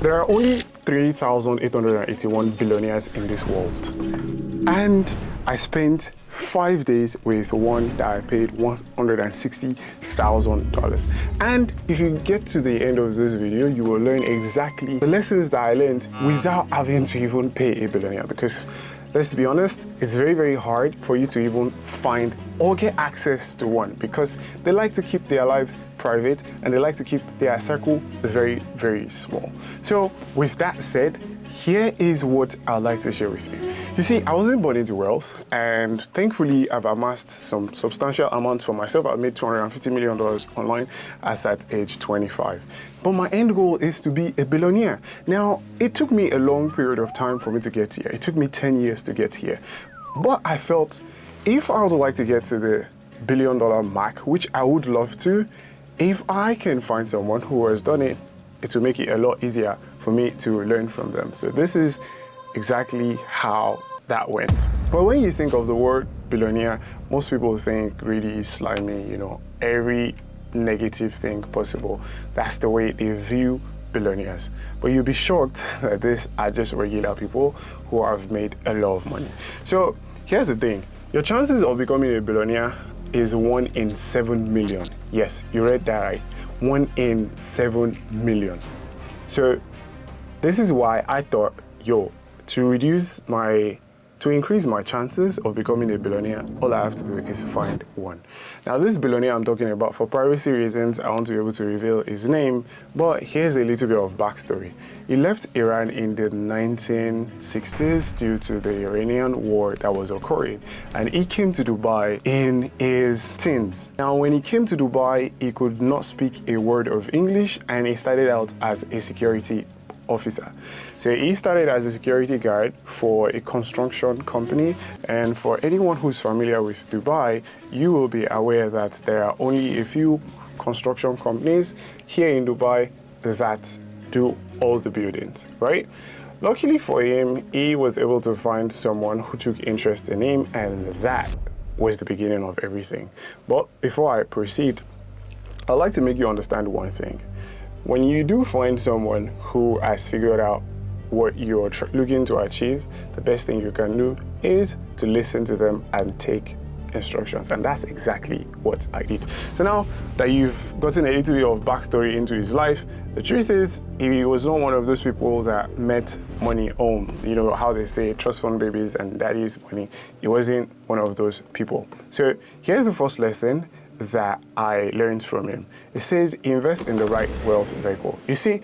There are only 3,881 billionaires in this world. And I spent 5 days with one that I paid $160,000. And if you get to the end of this video, you will learn exactly the lessons that I learned without having to even pay a billionaire. Because let's be honest, it's very, very hard for you to even find or get access to one, because they like to keep their lives private and they like to keep their circle very, very small. So with that said, here is what I'd like to share with you. You see, I wasn't born into wealth, and thankfully I've amassed some substantial amounts for myself. I made $250 million online as at age 25. But my end goal is to be a billionaire. Now, it took me a long period of time for me to get here. It took me 10 years to get here. But I felt if I would like to get to the $1 billion mark, which I would love to, if I can find someone who has done it, it will make it a lot easier for me to learn from them. So this is exactly how that went. But when you think of the word billionaire, most people think greedy, slimy, every negative thing possible. That's the way they view billionaires. But you'll be shocked that these are just regular people who have made a lot of money. So here's the thing. Your chances of becoming a billionaire is 1 in 7 million. Yes, you read that right. 1 in 7 million. So this is why I thought, to increase my chances of becoming a billionaire, all I have to do is find one. Now, this billionaire I'm talking about, for privacy reasons, I want to be able to reveal his name, but here's a little bit of backstory. He left Iran in the 1960s due to the Iranian war that was occurring, and he came to Dubai in his teens. Now, when he came to Dubai, he could not speak a word of English, and he started out as a security officer. So he started as a security guard for a construction company, and for anyone who's familiar with Dubai, you will be aware that there are only a few construction companies here in Dubai that do all the buildings, right? Luckily for him, he was able to find someone who took interest in him, and that was the beginning of everything. But before I proceed, I'd like to make you understand one thing. When you do find someone who has figured out what you're looking to achieve, the best thing you can do is to listen to them and take instructions. And that's exactly what I did. So now that you've gotten a little bit of backstory into his life, the truth is he was not one of those people that met money home. You know how they say trust fund babies and daddy's money. He wasn't one of those people. So here's the first lesson that I learned from him. It says invest in the right wealth vehicle. You see,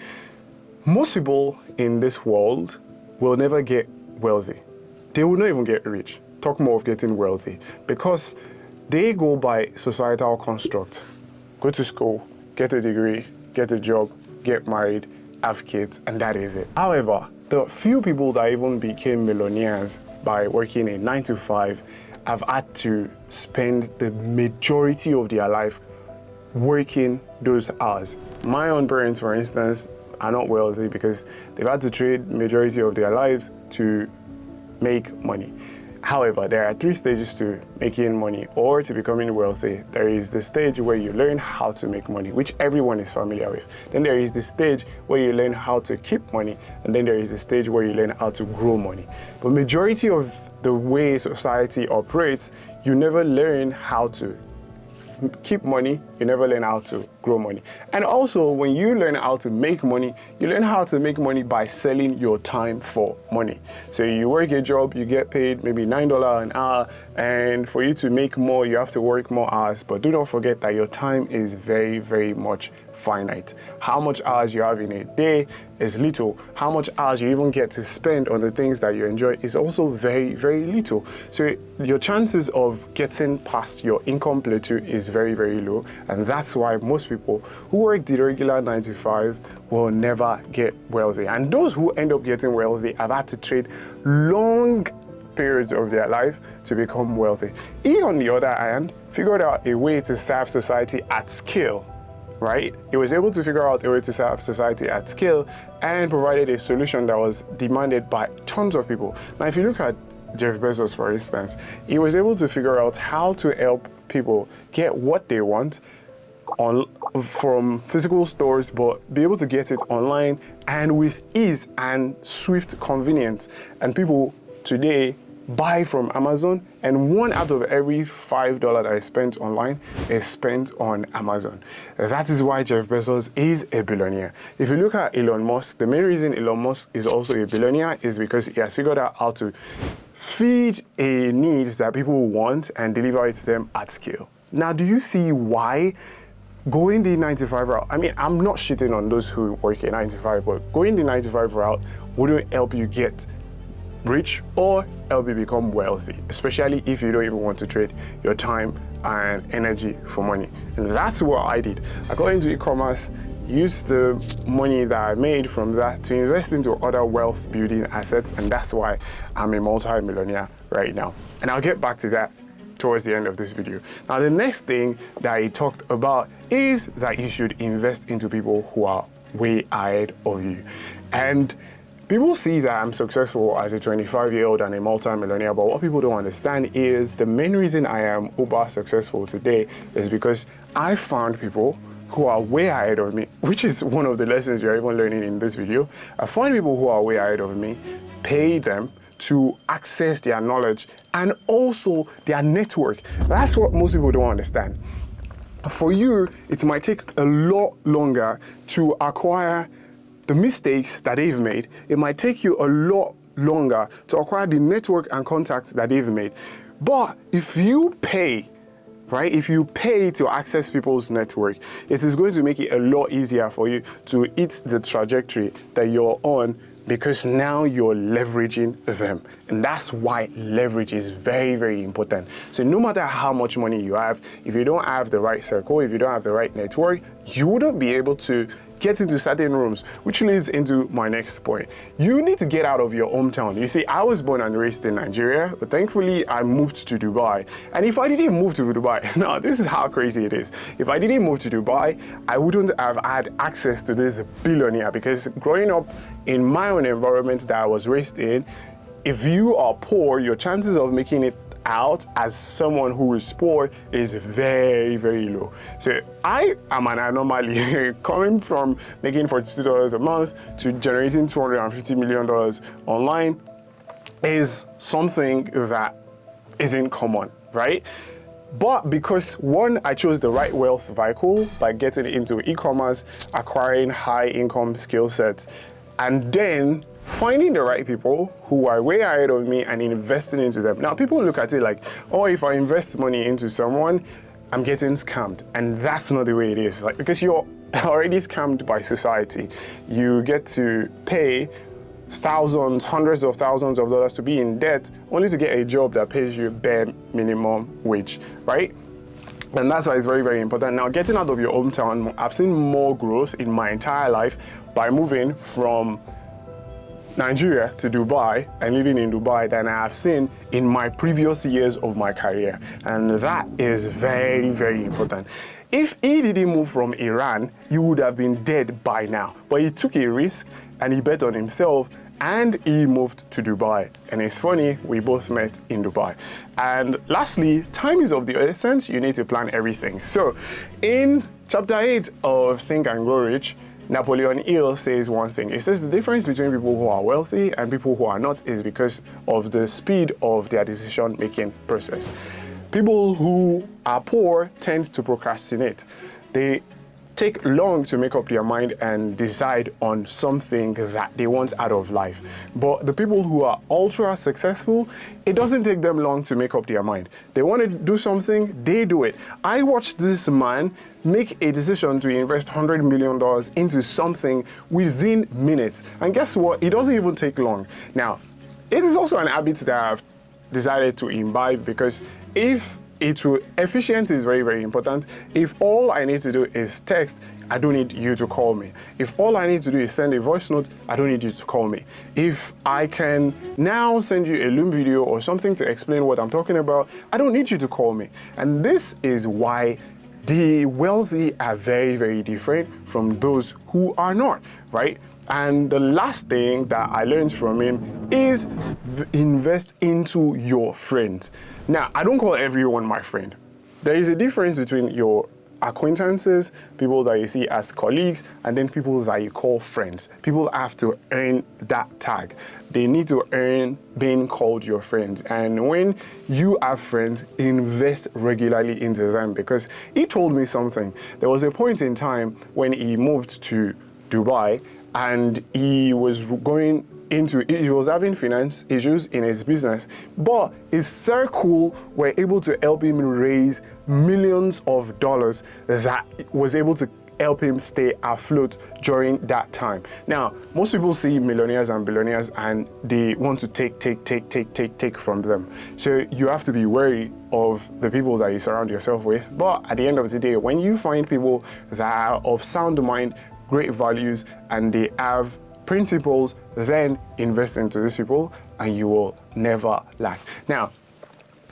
most people in this world will never get wealthy. They will not even get rich. Talk more of getting wealthy, because they go by societal construct. Go to school, get a degree, get a job, get married, have kids, and that is it. However, the few people that even became millionaires by working a 9-to-5 have had to spend the majority of their life working those hours. My own parents, for instance, are not wealthy because they've had to trade majority of their lives to make money. However, there are 3 stages to making money or to becoming wealthy. There is the stage where you learn how to make money, which everyone is familiar with. Then there is the stage where you learn how to keep money, and then there is the stage where you learn how to grow money. But majority of the way society operates, you never learn how to keep money, you never learn how to grow money. And also, when you learn how to make money, you learn how to make money by selling your time for money. So you work a job, you get paid maybe $9 an hour, and for you to make more, you have to work more hours. But do not forget that your time is very, very much finite. How much hours you have in a day is little. How much hours you even get to spend on the things that you enjoy is also very, very little. So your chances of getting past your income plateau is very, very low. And that's why most people who work the regular 9-to-5 will never get wealthy. And those who end up getting wealthy have had to trade long periods of their life to become wealthy. He, on the other hand, figured out a way to serve society at scale. Right? He was able to figure out a way to serve society at scale and provided a solution that was demanded by tons of people. Now, if you look at Jeff Bezos, for instance, he was able to figure out how to help people get what they want from physical stores, but be able to get it online and with ease and swift convenience. And people today buy from Amazon, and 1 out of every $5 that is spent online is spent on Amazon. That is why Jeff Bezos is a billionaire. If you look at Elon Musk, the main reason Elon Musk is also a billionaire is because he has figured out how to feed a needs that people want and deliver it to them at scale. Now, do you see why going the 9-to-5 route, I mean, I'm not shitting on those who work a 9-to-5, but going the 9-to-5 route wouldn't help you get rich or help you become wealthy, especially if you don't even want to trade your time and energy for money. And that's what I did. I got into e-commerce, used the money that I made from that to invest into other wealth building assets, and that's why I'm a multi-millionaire right now. And I'll get back to that towards the end of this video. Now, the next thing that he talked about is that you should invest into people who are way ahead of you. And people see that I'm successful as a 25-year-old and a multi-millionaire, but what people don't understand is the main reason I am uber successful today is because I found people who are way ahead of me, which is one of the lessons you're even learning in this video. I find people who are way ahead of me, pay them to access their knowledge and also their network. That's what most people don't understand. For you, it might take a lot longer to acquire the mistakes that they've made. It might take you a lot longer to acquire the network and contacts that they've made. But if you pay, right, if you pay to access people's network, it is going to make it a lot easier for you to hit the trajectory that you're on, because now you're leveraging them. And that's why leverage is very, very important. So no matter how much money you have, if you don't have the right circle, if you don't have the right network, you wouldn't be able to get into certain rooms, which leads into my next point. You need to get out of your hometown. You see, I was born and raised in Nigeria, but thankfully I moved to Dubai. And if I didn't move to Dubai, now this is how crazy it is. If I didn't move to Dubai, I wouldn't have had access to this billionaire, because growing up in my own environment that I was raised in, if you are poor, your chances of making it out as someone who is poor is very, very low. So I am an anomaly. Coming from making $42 a month to generating $250 million online is something that isn't common, right? But because one, I chose the right wealth vehicle by getting into e-commerce, acquiring high income skill sets, and then finding the right people who are way ahead of me and investing into them. Now, people look at it like, oh, if I invest money into someone, I'm getting scammed. And that's not the way it is. Like, because you're already scammed by society. You get to pay thousands, hundreds of thousands of dollars to be in debt only to get a job that pays you bare minimum wage, right? And that's why it's very, very important. Now, getting out of your hometown, I've seen more growth in my entire life by moving from Nigeria to Dubai and living in Dubai than I have seen in my previous years of my career. And that is very, very important. If he didn't move from Iran, he would have been dead by now. But he took a risk and he bet on himself and he moved to Dubai. And it's funny, we both met in Dubai. And lastly, time is of the essence. You need to plan everything. So in chapter 8 of Think and Grow Rich, Napoleon Hill says one thing. It says the difference between people who are wealthy and people who are not is because of the speed of their decision-making process. People who are poor tend to procrastinate. They take long to make up their mind and decide on something that they want out of life. But the people who are ultra successful, it doesn't take them long to make up their mind. They want to do something, they do it. I watched this man make a decision to invest $100 million into something within minutes. And guess what? It doesn't even take long. Now, it is also an habit that I've decided to imbibe, because efficiency is very, very important. If all I need to do is text, I don't need you to call me. If all I need to do is send a voice note, I don't need you to call me. If I can now send you a Loom video or something to explain what I'm talking about, I don't need you to call me. And this is why the wealthy are very, very different from those who are not, right? And the last thing that I learned from him is invest into your friends. Now, I don't call everyone my friend. There is a difference between your acquaintances, people that you see as colleagues, and then people that you call friends. People have to earn that tag. They need to earn being called your friends. And when you have friends, invest regularly into them, because he told me something. There was a point in time when he moved to Dubai and he was having finance issues in his business, but his circle were able to help him raise millions of dollars that was able to help him stay afloat during that time. Now, most people see millionaires and billionaires and they want to take from them. So you have to be wary of the people that you surround yourself with. But at the end of the day, when you find people that are of sound mind, great values, and they have principles, then invest into these people and you will never lack. Now,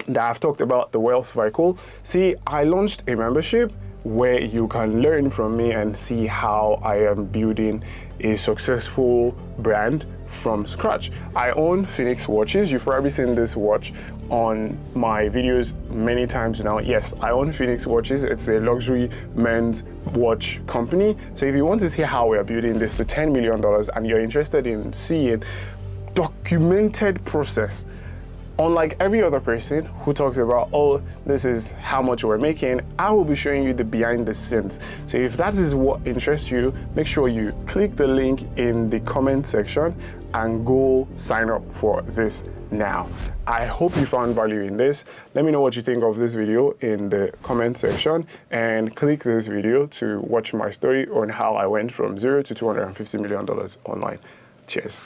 that I've talked about the wealth cycle. See, I launched a membership where you can learn from me and see how I am building a successful brand from scratch. I own Phoenix Watches. You've probably seen this watch on my videos many times now. Yes, I own Phoenix Watches. It's a luxury men's watch company. So if you want to see how we are building this to $10 million and you're interested in seeing documented process, unlike every other person who talks about, oh, this is how much we're making, I will be showing you the behind the scenes. So if that is what interests you, make sure you click the link in the comment section and go sign up for this now. I hope you found value in this. Let me know what you think of this video in the comment section, and click this video to watch my story on how I went from $0 to $250 million online. Cheers.